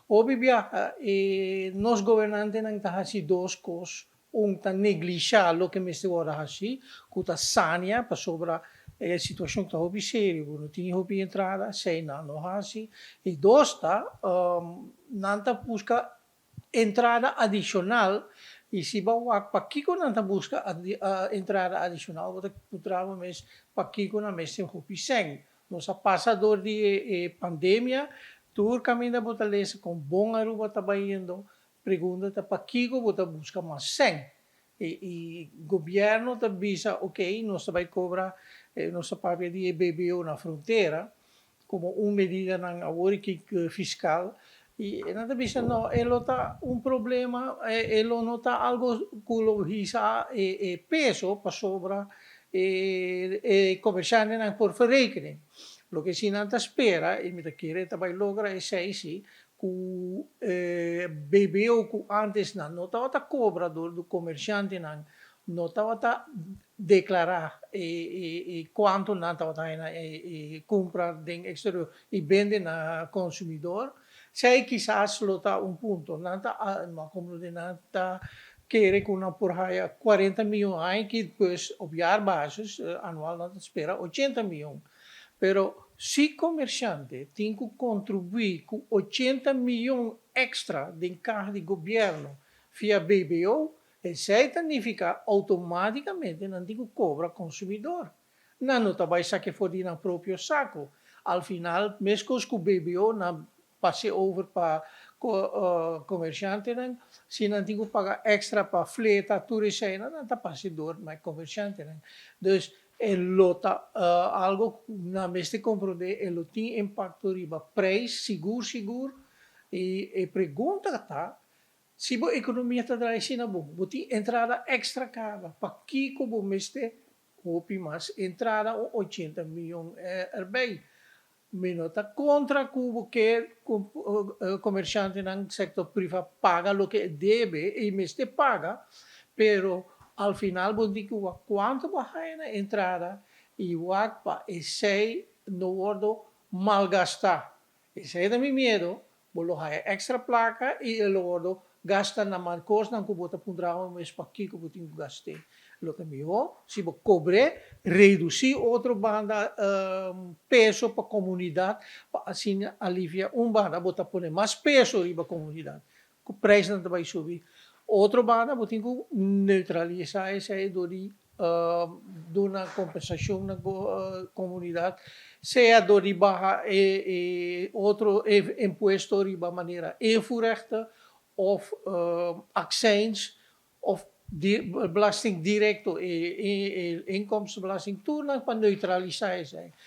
Obibia, nos governantes não tá assim duas coisas, tá negligenciar o que me se ora assim, que tá sania para sobra a situação que tá hobby sério, não tinha hobby entrada, sei não assim, e dois tá, não tá busca entrada adicional, e se bawa para kiko não tá busca entrada adicional, você putrava mes para kiko na mes sem hobby sem, nossa passador de pandemia tur caminha botalesa com bom aruba trabalhando, pergunta tá para kiko bota busca mais 100. E governo tá visa, ok, nós vai cobrar nossa parte de BBO na fronteira, como uma medida na fiscal, e nada visa no, elo tá um problema, elo não tá algo que lo visa peso para sobra comerciante por verrekening. Lo che si nanta spera, e mi da chiede vai logra e sei sì, cu BBO cu antes na nota wata cobra do comerciante nan nota wata declarar quanto nanta wata compra den exterior e vende na consumidor. Sei quizás lota un punto, nanta ma come de nanta chiede con una porhaya 40 miljoen que depois op jaarbasis anual nanta spera 80 miljoen. Pero se comerciante tem que contribuir com 80 milhões extra de carro de governo via BBO, isso significa automaticamente não tem que cobrar consumidor. Não vai saber for no próprio saco. Al final, mesmo que o BBO não passe over para comerciante, se não tem que pagar extra para fleta, tudo isso aí, não está passador, mas comerciante. Então, lota algo na meste compreender elo tem impacto riba preço seguro e pergunta tá se a economia está trabalhando bom tem entrada extra cara para que como meste hopi mas entrada 80 milhões erbij minota contra cubo que comerciante no sector privado paga lo que deve e meste paga pero al final vos digo quanto vai na entrada e wakpa e sei no wordo malgastar. E sei da mi medo, bolo hai extra placa e lo wordo gasta na man cos nan ko bota pundrama mes pakki ko botin gaste. Lo que mi ho, si bo cobre, reduci outro banda peso para a comunidade, para assim aliviar banda, bota pone mais peso riba a comunidade. O preço não vai subir. Outro banda, botin ko neutralizar essa dori dona compensação na comunidade, seja dori barra outro imposto riba maneira invoerrechten of accijns of belasting direct inkomstenbelasting toegang para neutraliseren zijn.